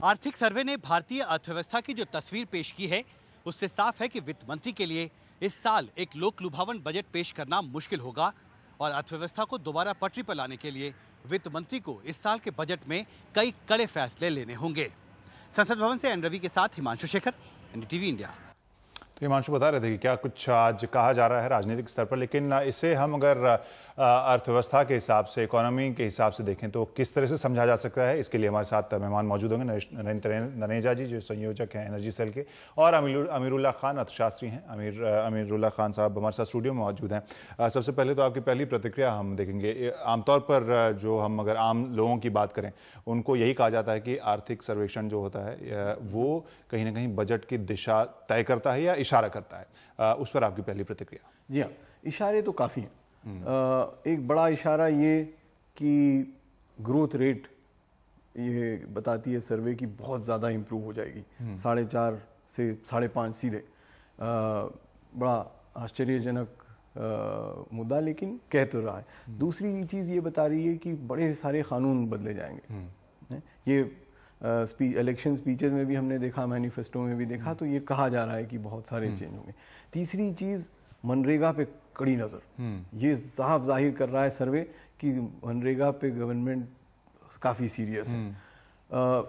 आर्थिक सर्वे ने भारतीय अर्थव्यवस्था की जो तस्वीर पेश की है उससे साफ है कि वित्त मंत्री के लिए इस साल एक लोक लुभावन बजट पेश करना मुश्किल होगा और अर्थव्यवस्था को दोबारा पटरी पर लाने के लिए वित्त मंत्री को इस साल के बजट में कई कड़े फैसले लेने होंगे। संसद भवन से एन रवि के साथ हिमांशु शेखर, एनडीटीवी इंडिया। तो हिमांशु बता रहे थे कि क्या कुछ आज कहा जा रहा है राजनीतिक स्तर पर, लेकिन इसे हम अगर अर्थव्यवस्था के हिसाब से, इकोनॉमी के हिसाब से देखें तो किस तरह से समझा जा सकता है, इसके लिए हमारे साथ मेहमान मौजूद होंगे। नरेंद्र ननेजा जी जो संयोजक हैं एनर्जी सेल के, और अमीरुल्ला खान अर्थशास्त्री हैं। अमीरुल्ला खान साहब हमारे साथ स्टूडियो में मौजूद हैं। सबसे पहले तो आपकी पहली प्रतिक्रिया हम देखेंगे। आमतौर पर जो हम अगर आम लोगों की बात करें, उनको यही कहा जाता है कि आर्थिक सर्वेक्षण जो होता है वो कहीं ना कहीं बजट की दिशा तय करता है या इशारा करता है। उस पर आपकी पहली प्रतिक्रिया? जी हाँ, इशारे तो काफ़ी हैं। एक बड़ा इशारा ये कि ग्रोथ रेट ये बताती है सर्वे की बहुत ज़्यादा इम्प्रूव हो जाएगी, 4.5 से 5.5 सीधे। बड़ा आश्चर्यजनक मुद्दा, लेकिन कह तो रहा है। दूसरी चीज़ ये बता रही है कि बड़े सारे कानून बदले जाएंगे। ये इलेक्शन स्पीचेस में भी हमने देखा, मैनिफेस्टो में भी देखा, तो ये कहा जा रहा है कि बहुत सारे चेंज होंगे। तीसरी चीज़, मनरेगा पे कड़ी नज़र। ये साफ जाहिर कर रहा है सर्वे कि मनरेगा पे गवर्नमेंट काफ़ी सीरियस है।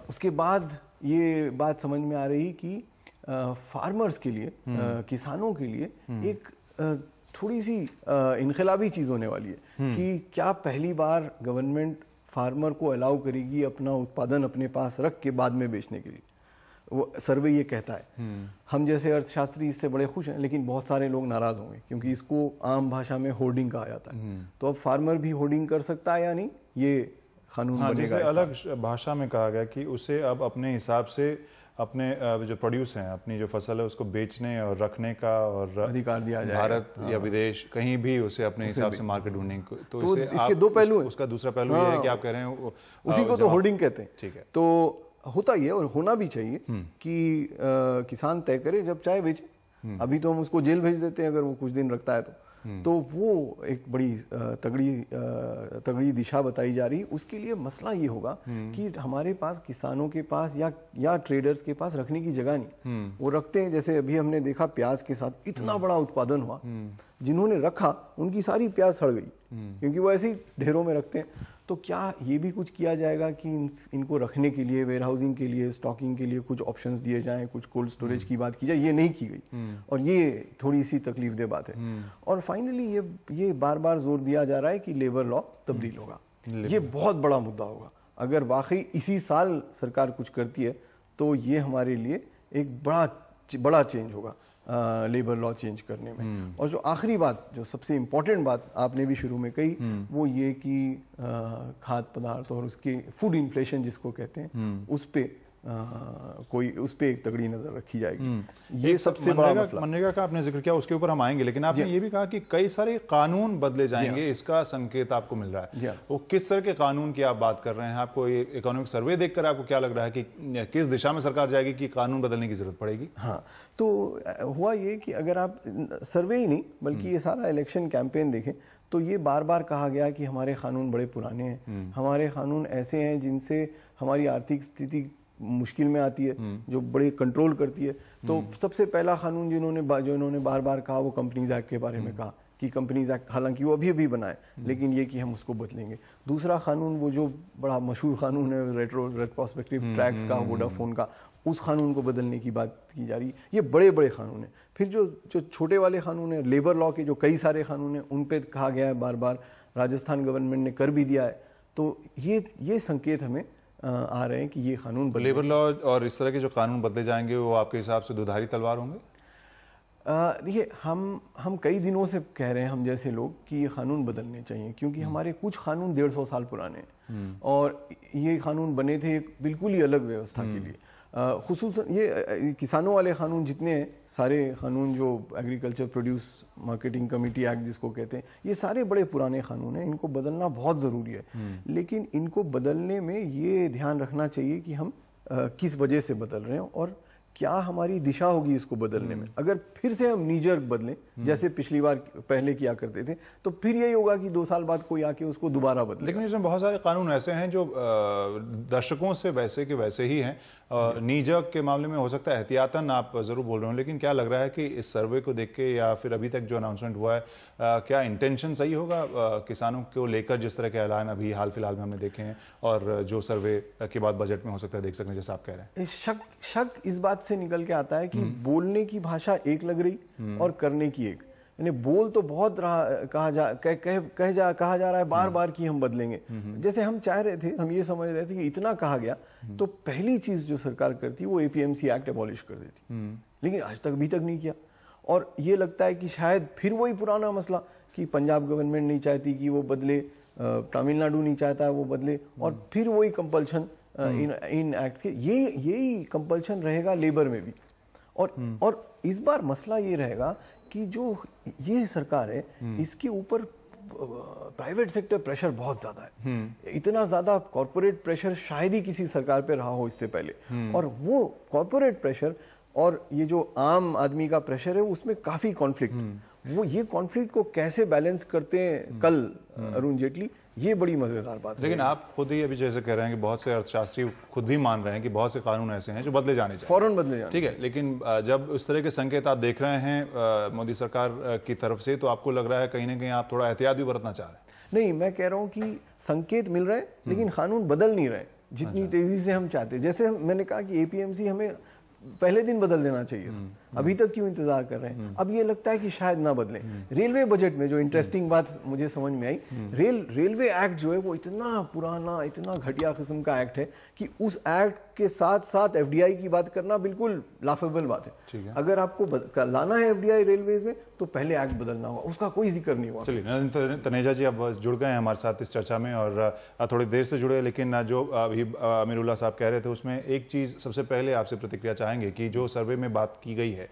उसके बाद ये बात समझ में आ रही कि फार्मर्स के लिए, किसानों के लिए एक थोड़ी सी इनकलाबी चीज़ होने वाली है कि क्या पहली बार गवर्नमेंट फार्मर को अलाउ करेगी अपना उत्पादन अपने पास रख के बाद में बेचने के लिए। वो सर्वे ये कहता है। हम जैसे अर्थशास्त्री इससे बड़े खुश हैं, लेकिन बहुत सारे लोग नाराज होंगे क्योंकि इसको आम भाषा में होर्डिंग कहा जाता है। तो अब फार्मर भी होर्डिंग कर सकता है या नहीं, ये कानून बनेगा। जैसे अलग भाषा में कहा गया कि उसे अब अपने हिसाब से अपने जो प्रोड्यूस हैं, अपनी जो फसल है उसको बेचने और रखने का और अधिकार दिया जाए, भारत या विदेश कहीं भी उसे अपने हिसाब से मार्केट ढूंढने को। तो इसके दो पहलू हैं। उसका दूसरा पहलू ये है कि आप कह रहे हैं उसी को तो होर्डिंग कहते हैं। ठीक है। तो होता ये और होना भी चाहिए कि किसान तय करे जब चाहे बेचे। अभी तो हम उसको जेल भेज देते हैं अगर वो कुछ दिन रखता है तो वो एक बड़ी तगड़ी दिशा बताई जा रही है। उसके लिए मसला ये होगा कि हमारे पास, किसानों के पास या ट्रेडर्स के पास रखने की जगह नहीं। वो रखते हैं, जैसे अभी हमने देखा प्याज के साथ इतना बड़ा उत्पादन हुआ, जिन्होंने रखा उनकी सारी प्याज सड़ गई क्योंकि वो ऐसे ही ढेरों में रखते हैं। तो क्या ये भी कुछ किया जाएगा कि इनको रखने के लिए, वेयर हाउसिंग के लिए, स्टॉकिंग के लिए कुछ ऑप्शंस दिए जाएं, कुछ कोल्ड स्टोरेज की बात की जाए? ये नहीं की गई और ये थोड़ी सी तकलीफदेह बात है। और फाइनली ये बार बार जोर दिया जा रहा है कि लेबर लॉ तब्दील होगा। ये बहुत बड़ा मुद्दा होगा। अगर वाकई इसी साल सरकार कुछ करती है तो ये हमारे लिए एक बड़ा चेंज होगा लेबर लॉ चेंज करने में। और जो आखिरी बात, जो सबसे इम्पोर्टेंट बात आपने भी शुरू में कही, वो ये कि खाद्य पदार्थ और उसके फूड इन्फ्लेशन जिसको कहते हैं, उस पे एक तगड़ी नजर रखी जाएगी। ये सबसे बड़ा मसला। मनरेगा का आपने जिक्र किया, उसके ऊपर हम आएंगे, लेकिन आपने ये भी कहा कि कई सारे कानून बदले जाएंगे, इसका संकेत आपको मिल रहा है। वो किस तरह के कानून की आप बात कर रहे हैं? आपको ये इकोनॉमिक सर्वे देखकर आपको क्या लग रहा है कि किस दिशा में सरकार जाएगी कि कानून बदलने की जरूरत पड़ेगी? हाँ, तो हुआ ये कि अगर आप सर्वे ही नहीं बल्कि ये सारा इलेक्शन कैंपेन देखें तो ये बार बार कहा गया कि हमारे कानून बड़े पुराने हैं, हमारे कानून ऐसे हैं जिनसे हमारी आर्थिक स्थिति मुश्किल में आती है, जो बड़े कंट्रोल करती है। तो सबसे पहला कानून जो इन्होंने बार बार कहा वो कंपनीज एक्ट के बारे में कहा कि कंपनीज एक्ट, हालांकि वो अभी बना है, लेकिन ये कि हम उसको बदलेंगे। दूसरा कानून, वो जो बड़ा मशहूर कानून है रेट्रोस्पेक्टिव टैक्स का, वोडाफोन का, उस कानून को बदलने की बात की जा रही है। ये बड़े कानून हैं। फिर जो छोटे वाले कानून हैं, लेबर लॉ के जो कई सारे कानून हैं, उन पे कहा गया है बार बार, राजस्थान गवर्नमेंट ने कर भी दिया है। तो ये संकेत हमें आ रहे हैं कि ये कानून लेबर लॉ और इस तरह के जो कानून बदले जाएंगे वो आपके हिसाब से दुधारी तलवार होंगे? देखिए, हम कई दिनों से कह रहे हैं, हम जैसे लोग, कि ये कानून बदलने चाहिए क्योंकि हमारे कुछ कानून 150 साल पुराने हैं और ये कानून बने थे एक बिल्कुल ही अलग व्यवस्था के लिए। खुसूसन ये किसानों वाले कानून जितने हैं, सारे कानून जो agriculture produce marketing committee act जिसको कहते हैं, ये सारे बड़े पुराने कानून हैं। इनको बदलना बहुत ज़रूरी है, लेकिन इनको बदलने में ये ध्यान रखना चाहिए कि हम किस वजह से बदल रहे हैं और क्या हमारी दिशा होगी इसको बदलने में। अगर फिर से हम नीजर बदलें जैसे पिछली बार पहले किया करते थे, तो फिर यही होगा कि 2 साल बाद कोई आके उसको दोबारा बदले। लेकिन इसमें बहुत सारे कानून ऐसे हैं जो दर्शकों से वैसे के वैसे ही हैं। नीजक के मामले में हो सकता है एहतियातन आप जरूर बोल रहे हो, लेकिन क्या लग रहा है कि इस सर्वे को देख के या फिर अभी तक जो अनाउंसमेंट हुआ है, क्या इंटेंशन सही होगा किसानों को लेकर, जिस तरह के ऐलान अभी हाल फिलहाल में हमने देखे हैं और जो सर्वे के बाद बजट में हो सकता है देख सकते हैं, जैसा आप कह रहे हैं? शक इस बात से निकल के आता है कि बोलने की भाषा एक लग रही और करने की एक। यानी बोल तो बहुत कहा जा रहा है बार बार कि हम बदलेंगे। जैसे हम चाह रहे थे, हम ये समझ रहे थे कि इतना कहा गया तो पहली चीज जो सरकार करती वो एपीएमसी एक्ट एबॉलिश कर देती, लेकिन आज तक अभी तक नहीं किया। और ये लगता है कि शायद फिर वही पुराना मसला कि पंजाब गवर्नमेंट नहीं चाहती कि वो बदले, तमिलनाडु नहीं चाहता है वो बदले, और फिर वही कंपल्शन इन एक्ट के, यही कंपल्शन रहेगा लेबर में भी। और इस बार मसला ये रहेगा कि जो ये सरकार है इसके ऊपर प्राइवेट सेक्टर प्रेशर बहुत ज्यादा है। इतना ज्यादा कॉर्पोरेट प्रेशर शायद ही किसी सरकार पे रहा हो इससे पहले। और वो कॉर्पोरेट प्रेशर और ये जो आम आदमी का प्रेशर है उसमें काफी कॉन्फ्लिक्ट, वो ये कॉन्फ्लिक्ट को कैसे बैलेंस करते हैं कल अरुण जेटली, ये बड़ी मजेदार बात है। लेकिन आप खुद ही अभी जैसे कह रहे हैं कि बहुत से अर्थशास्त्री खुद भी मान रहे हैं कि बहुत से कानून ऐसे हैं जो बदले जाने चाहिए, फौरन बदले जाने। ठीक है, लेकिन जब इस तरह के संकेत आप देख रहे हैं मोदी सरकार की तरफ से, तो आपको लग रहा है कहीं ना कहीं आप थोड़ा एहतियात भी बरतना चाह रहे हैं? नहीं, मैं कह रहा हूं कि संकेत मिल रहे हैं लेकिन कानून बदल नहीं रहे जितनी तेजी से हम चाहते। जैसे मैंने कहा कि एपीएमसी हमें पहले दिन बदल देना चाहिए था, अभी तक क्यों इंतजार कर रहे हैं? अब ये लगता है कि शायद ना बदले। रेलवे बजट में जो इंटरेस्टिंग बात मुझे समझ में आई, रेलवे एक्ट जो है वो इतना पुराना, इतना घटिया किस्म का एक्ट है कि उस एक्ट के साथ साथ एफडीआई की बात करना बिल्कुल लाफेबल बात है। अगर आपको लाना है एफडीआई रेलवेज में तो पहले एक्ट बदलना होगा, उसका कोई जिक्र नहीं हुआ। चलिए, नरेंद्र तनेजा जी अब जुड़ गए हैं हमारे साथ इस चर्चा में, और थोड़ी देर से जुड़े, लेकिन जो अभी अमीरुल्लाह साहब कह रहे थे उसमें एक चीज सबसे पहले आपसे प्रतिक्रिया चाहेंगे कि जो सर्वे में बात की गई है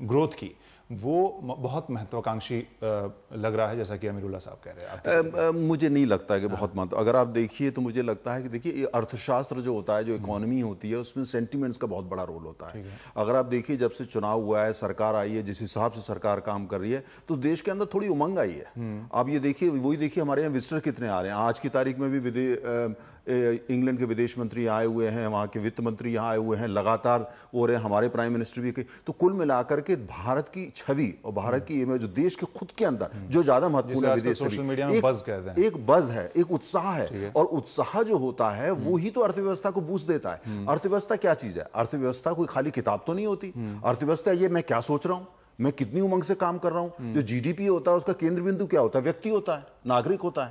ग्रोथ की, वो बहुत महत्वाकांक्षी लग रहा है, जैसा कि अमीरुल्लाह साहब कह रहे हैं। मुझे नहीं लगता है कि बहुत महत्व, अगर आप देखिए तो मुझे लगता है कि देखिए ये अर्थशास्त्र जो होता है, जो इकोनॉमी होती है, उसमें सेंटिमेंट्स का बहुत बड़ा रोल होता है। अगर आप देखिए जब से चुनाव हुआ है, सरकार आई है, जिस हिसाब से सरकार काम कर रही है, तो देश के अंदर थोड़ी उमंग आई है। आप ये देखिए, वही देखिए हमारे यहाँ विजिटर कितने आ रहे हैं। आज की तारीख में भी इंग्लैंड के विदेश मंत्री आए हुए हैं, वहाँ के वित्त मंत्री यहाँ आए हुए हैं, लगातार हो रहे हैं, हमारे प्राइम मिनिस्टर भी। तो कुल मिलाकर के भारत की छवि और भारत की जो देश के खुद के अंदर जो ज्यादा महत्वपूर्ण है विदेश सोशल मीडिया में बज़ कहते हैं, एक बज़ है, एक उत्साह है, और उत्साह जो होता है वो ही तो अर्थव्यवस्था को बूस्ट देता है। अर्थव्यवस्था क्या चीज है? अर्थव्यवस्था कोई खाली किताब तो नहीं होती। अर्थव्यवस्था ये मैं क्या सोच रहा हूं, मैं कितनी उमंग से काम कर रहा हूं। जो जीडीपी होता है उसका केंद्र बिंदु क्या होता है? व्यक्ति होता है, नागरिक होता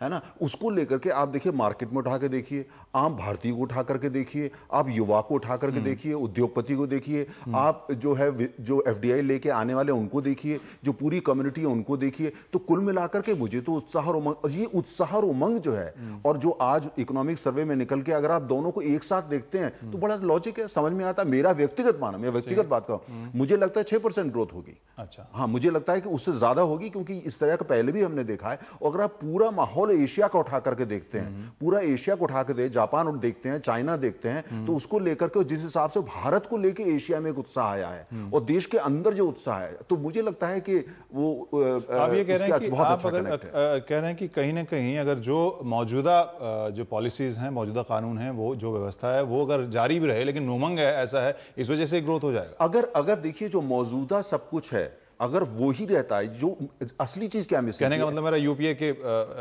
है ना। उसको लेकर के आप देखिए, मार्केट में उठा के देखिए, आम भारतीय को उठा करके देखिए, आप युवा को उठा करके देखिए, उद्योगपति को देखिए, आप जो है जो एफडीआई लेके आने वाले उनको देखिए, जो पूरी कम्युनिटी है उनको देखिए। तो कुल मिलाकर के मुझे तो उत्साह और उमंग, ये उत्साह और उमंग जो है, और जो आज इकोनॉमिक सर्वे में निकल के अगर आप दोनों को एक साथ देखते हैं तो बड़ा लॉजिक है, समझ में आता है। मेरा व्यक्तिगत मानना, मैं व्यक्तिगत बात करूं, मुझे लगता है 6% ग्रोथ होगी। अच्छा, हाँ, मुझे लगता है कि उससे ज्यादा होगी, क्योंकि इस तरह का पहले भी हमने देखा है। और अगर आप पूरा माहौल एशिया का उठा करके देखते हैं, पूरा एशिया को उठा के जापान देखते हैं, चाइना देखते हैं, तो उसको लेकर के जिस हिसाब से भारत को लेकर एशिया में एक उत्साह आया है और देश के अंदर जो उत्साह है, तो मुझे लगता है कि वो आप ये कह रहे हैं कि बहुत आप अच्छा अगर कह रहे हैं कि कहीं ना कहीं अगर जो मौजूदा जो पॉलिसीज हैं, मौजूदा कानून है, वो जो व्यवस्था है वो अगर जारी भी रहे, लेकिन उमंग है ऐसा है, इस वजह से ग्रोथ हो जाएगा। अगर देखिए जो मौजूदा सब कुछ है, अगर वो ही रहता है, जो असली चीज क्या मिस, कहने का मतलब मेरा यूपीए के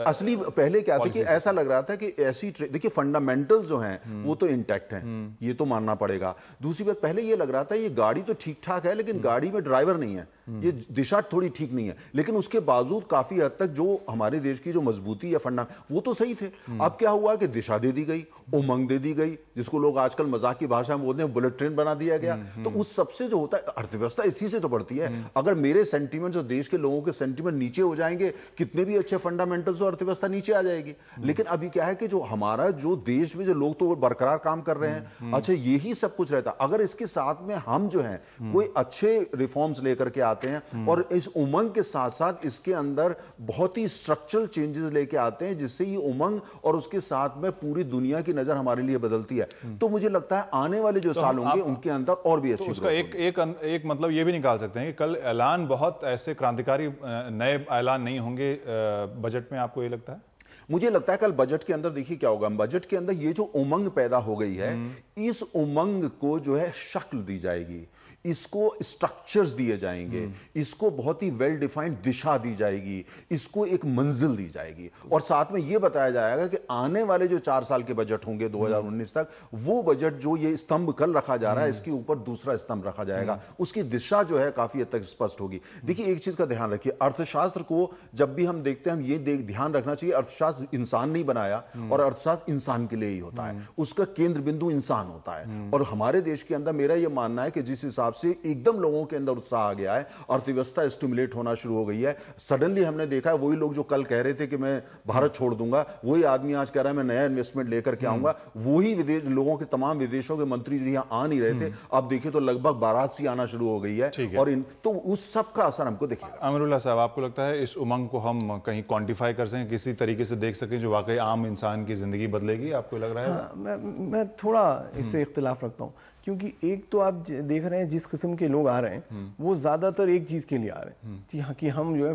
असली पहले क्या था कि ऐसा लग रहा था कि ऐसी देखिए फंडामेंटल्स जो हैं वो तो इंटैक्ट हैं, ये तो मानना पड़ेगा। दूसरी बात, पहले ये लग रहा था ये गाड़ी तो ठीक ठाक है, लेकिन गाड़ी में ड्राइवर नहीं है, ये दिशा थोड़ी ठीक नहीं है, लेकिन उसके बावजूद काफी हद तक जो हमारे देश की जो मजबूती या फंडा वो तो सही थे। अब क्या हुआ कि दिशा दे दी गई, उमंग दे दी गई, जिसको लोग आजकल मजाक की भाषा में बोलते हैं बुलेट ट्रेन बना दिया गया। तो उस सबसे जो होता है, अर्थव्यवस्था इसी से तो बढ़ती है। अगर मेरे सेंटीमेंट्स और देश के लोगों के सेंटीमेंट नीचे हो जाएंगे, कितने भी अच्छे फंडामेंटल्स और अर्थव्यवस्था नीचे आ जाएगी। लेकिन अभी क्या है कि जो हमारा जो देश में जो लोग तो बरकरार काम कर रहे हैं, अच्छा यही सब कुछ रहता। अगर इसके साथ में हम जो है कोई अच्छे रिफॉर्म्स लेकर के आते हैं और इस उमंग के साथ साथ इसके अंदर बहुत ही स्ट्रक्चरल चेंजेस लेके आते हैं, जिससे ये उमंग और उसके साथ में पूरी दुनिया की नजर हमारे लिए बदलती है, तो मुझे लगता है आने वाले जो साल होंगे उनके अंदर और भी अच्छी उसका एक मतलब ये भी निकाल सकते हैं कि कल ऐलान बहुत ऐसे क्रांतिकारी नए ऐलान नहीं होंगे बजट में, आपको ये लगता है? मुझे लगता है कल बजट के अंदर देखिए क्या होगा, बजट के अंदर ये जो उमंग पैदा हो गई है, इस उमंग को जो है शक्ल दी जाएगी, इसको स्ट्रक्चर्स दिए जाएंगे, इसको बहुत ही वेल डिफाइंड दिशा दी जाएगी, इसको एक मंजिल दी जाएगी, और साथ में यह बताया जाएगा कि आने वाले जो 4 साल के बजट होंगे 2019 तक, वो बजट जो ये स्तंभ कल रखा जा रहा है, इसके ऊपर दूसरा स्तंभ रखा जाएगा, उसकी दिशा जो है काफी हद तक स्पष्ट होगी। देखिए एक चीज का ध्यान रखिए, अर्थशास्त्र को जब भी हम देखते हैं, हम ये ध्यान रखना चाहिए अर्थशास्त्र इंसान नहीं बनाया, और अर्थशास्त्र इंसान के लिए ही होता है, उसका केंद्र बिंदु इंसान होता है। और हमारे देश के अंदर मेरा यह मानना है कि जिस हिसाब से एकदम लोगों के अंदर उत्साह आ गया है, अर्थव्यवस्था स्टिमुलेट होना शुरू हो गई है, सडनली हमने देखा है वही लोग जो कल कह रहे थे कि मैं भारत छोड़ दूंगा, वही आदमी आज कह रहा है मैं नया इन्वेस्टमेंट लेकर के आऊंगा। वही विदेश लोगों के तमाम विदेशों के मंत्री जो यहां आ नहीं रहे थे, अब देखिए तो लगभग बारात सी आना शुरू हो गई है, और तो उस सब का असर हमको दिखेगा। अमीरुल्लाह साहब, आपको लगता है इस उमंग को हम कहीं क्वांटिफाई कर सकें, किसी तरीके से देख सकें जो वाकई आम इंसान की जिंदगी बदलेगी? आपको लग रहा है? हाँ, मैं थोड़ा इससे इख्तिलाफ रखता हूँ, क्योंकि एक तो आप देख रहे हैं जिस किस्म के लोग आ रहे हैं वो ज्यादातर एक चीज के लिए आ रहे हैं जी हाँ, कि हम जो है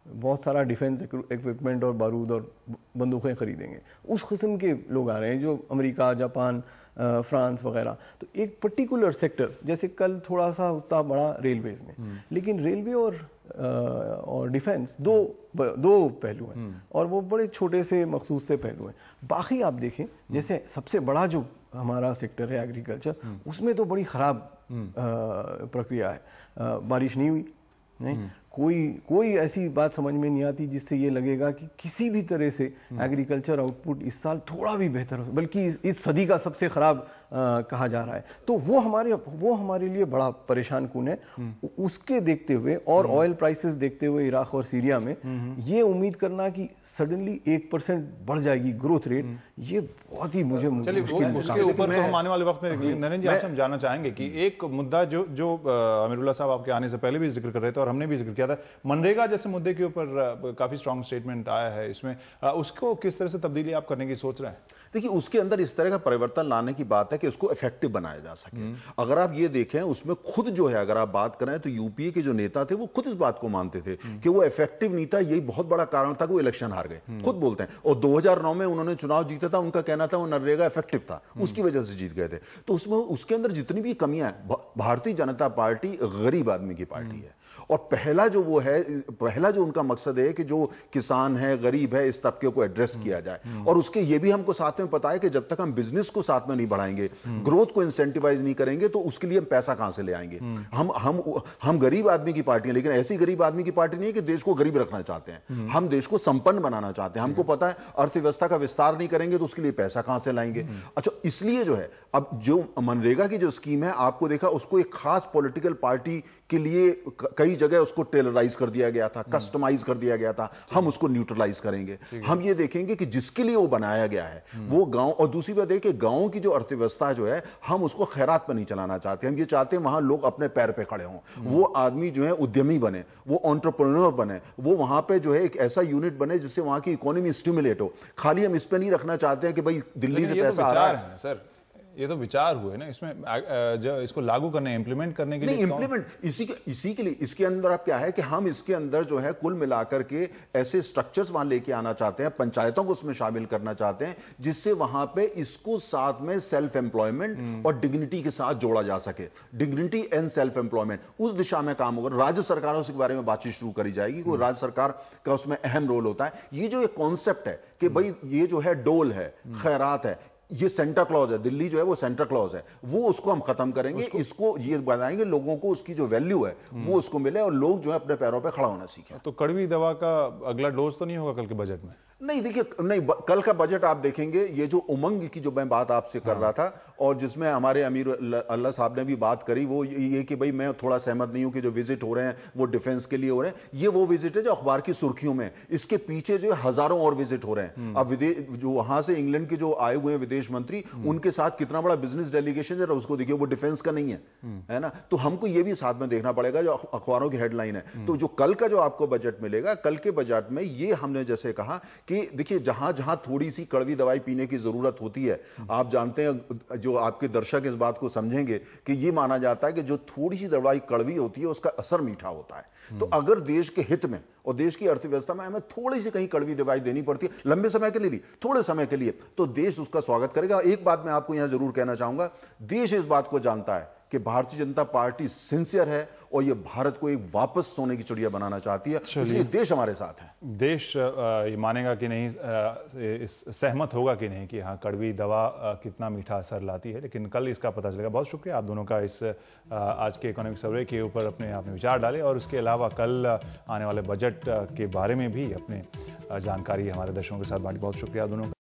बहुत सारा डिफेंस इक्विपमेंट और बारूद और बंदूकें खरीदेंगे। उस किस्म के लोग आ रहे हैं जो अमेरिका, जापान, फ्रांस वगैरह। तो एक पर्टिकुलर सेक्टर, जैसे कल थोड़ा सा उत्साह बढ़ा रेलवेज में, लेकिन रेलवे और डिफेंस दो पहलू हैं, और वो बड़े छोटे से मखसूस से पहलू हैं। बाकी आप देखें, जैसे सबसे बड़ा जो हमारा सेक्टर है एग्रीकल्चर, उसमें तो बड़ी खराब प्रक्रिया है, बारिश नहीं हुई, नहीं कोई ऐसी बात समझ में नहीं आती जिससे ये लगेगा कि किसी भी तरह से एग्रीकल्चर आउटपुट इस साल थोड़ा भी बेहतर हो, बल्कि इस सदी का सबसे खराब कहा जा रहा है। तो वो हमारे लिए बड़ा परेशान कुन है। उसके देखते हुए और ऑयल प्राइसेस देखते हुए इराक और सीरिया में ये उम्मीद करना कि सडनली 1% बढ़ जाएगी ग्रोथ रेट, ये बहुत ही मुझे मुश्किल। उसके ऊपर तो हम आने वाले वक्त में नरेंद्र जी आपसे हम जानना चाहेंगे कि एक मुद्दा जो अमीरुल्लाह साहब आपके आने से पहले भी जिक्र कर रहे थे और हमने भी जिक्र किया था, मनरेगा जैसे मुद्दे के ऊपर काफी स्ट्रॉन्ग स्टेटमेंट आया है, इसमें उसको किस तरह से तब्दीली आप करने की सोच रहे हैं? देखिए उसके अंदर इस तरह का परिवर्तन लाने की बात है कि उसको इफेक्टिव बनाया जा सके। अगर आप ये देखें उसमें खुद जो है, अगर आप बात करें तो यूपीए के जो नेता थे वो खुद इस बात को मानते थे कि वो इफेक्टिव नहीं था, यही बहुत बड़ा कारण था कि वो इलेक्शन हार गए, खुद बोलते हैं। और 2009 में उन्होंने चुनाव जीता था, उनका कहना था वो नरेगा इफेक्टिव था, उसकी वजह से जीत गए थे। तो उसमें उसके अंदर जितनी भी कमियां हैं, भारतीय जनता पार्टी गरीब आदमी की पार्टी है, और पहला जो उनका मकसद है कि जो किसान है, गरीब है, इस तबके को एड्रेस किया जाए। और उसके ये भी हमको साथ में पता है कि जब तक हम बिजनेस को साथ में नहीं बढ़ाएंगे, ग्रोथ को इंसेंटिवाइज नहीं करेंगे, तो उसके लिए हम पैसा कहां से ले आएंगे? हम गरीब आदमी की पार्टी है, लेकिन ऐसी गरीब आदमी की पार्टी नहीं है कि देश को गरीब रखना चाहते हैं, हम देश को संपन्न बनाना चाहते हैं। हमको पता है अर्थव्यवस्था का विस्तार नहीं करेंगे तो उसके लिए पैसा कहां से लाएंगे? अच्छा, इसलिए जो है अब जो मनरेगा की जो स्कीम है, आपको देखा उसको एक खास पॉलिटिकल पार्टी के लिए कई जगह उसको टेलराइज कर दिया गया था, कस्टमाइज कर दिया गया था। हम उसको न्यूट्रलाइज करेंगे। हम ये देखेंगे कि जिसके लिए वो बनाया गया है वो गांव, और दूसरी बात है कि गांव की जो अर्थव्यवस्था जो है, हम उसको खैरात पर नहीं चलाना चाहते। हम ये चाहते हैं वहां लोग अपने पैर पे खड़े हों, वो आदमी जो है उद्यमी बने, वो एंटरप्रेन्योर बने, वो वहां पे जो है एक ऐसा यूनिट बने जिससे वहां की इकोनॉमी स्टिमुलेट हो। खाली हम इस पे नहीं रखना चाहते हैं कि भाई दिल्ली से पैसा आ रहा है। सर ये तो विचार हुए ना, इसमें जो इसको लागू करने, इंप्लीमेंट करने के लिए इसी के लिए इसके अंदर अब क्या है कि हम इसके अंदर जो है कुल मिलाकर के ऐसे स्ट्रक्चर्स वहां लेके आना चाहते हैं, पंचायतों को उसमें शामिल करना चाहते हैं, जिससे वहां पे इसको साथ में सेल्फ एम्प्लॉयमेंट और डिग्निटी के साथ जोड़ा जा सके। डिग्निटी एंड सेल्फ एम्प्लॉयमेंट, उस दिशा में काम होगा। राज्य सरकारों से बारे में बातचीत शुरू करी जाएगी, कोई राज्य सरकार का उसमें अहम रोल होता है। ये जो एक कॉन्सेप्ट है कि भाई ये जो है डोल है, खैरात है, ये सेंटा क्लॉज है, दिल्ली जो है वो सेंटा क्लॉज है, वो उसको हम खत्म करेंगे, इसको ये बनाएंगे, लोगों को उसकी जो वैल्यू है वो उसको मिले और लोग जो है अपने पैरों पे खड़ा होना सीखें। तो कड़वी दवा का अगला डोज तो नहीं होगा कल के बजट में? नहीं देखिए, नहीं कल का बजट आप देखेंगे, ये जो उमंग की जो मैं बात आपसे कर रहा था और जिसमें हमारे अमीर अल्लाह साहब ने भी बात करी, वो ये कि भाई मैं थोड़ा सहमत नहीं हूं कि जो विजिट हो रहे हैं वो डिफेंस के लिए हो रहे हैं। ये वो विजिट है जो अखबार की सुर्खियों में, इसके पीछे जो हजारों और विजिट हो रहे हैं। अब जो वहां से इंग्लैंड के जो आए हुए हैं विदेश मंत्री, उनके साथ कितना बड़ा बिजनेस डेलीगेशन है उसको देखिए, वो डिफेंस का नहीं है ना। तो हमको ये भी साथ में देखना पड़ेगा जो अखबारों की हेडलाइन है। तो जो कल का जो आपको बजट मिलेगा, कल के बजट में ये हमने जैसे कहा कि देखिए जहां जहां थोड़ी सी कड़वी दवाई पीने की जरूरत होती है, आप जानते हैं, जो आपके दर्शक इस बात को समझेंगे कि ये माना जाता है कि जो थोड़ी सी दवाई कड़वी होती है उसका असर मीठा होता है। तो अगर देश के हित में और देश की अर्थव्यवस्था में हमें थोड़ी सी कहीं कड़वी दवाई देनी पड़ती है, लंबे समय के लिए, थोड़े समय के लिए, तो देश उसका स्वागत करेगा। एक बात मैं आपको यहां जरूर कहना चाहूंगा, देश इस बात को जानता है कि भारतीय जनता पार्टी सिंसियर है और ये भारत को एक वापस सोने की चिड़िया बनाना चाहती है, इसलिए देश हमारे साथ है। देश ये मानेगा कि नहीं, सहमत होगा कि नहीं कि हाँ कड़वी दवा कितना मीठा असर लाती है, लेकिन कल इसका पता चलेगा। बहुत शुक्रिया आप दोनों का इस आज के इकोनॉमिक सर्वे के ऊपर अपने आपने विचार डाले, और उसके अलावा कल आने वाले बजट के बारे में भी अपने जानकारी हमारे दर्शकों के साथ बांटी। बहुत शुक्रिया दोनों का।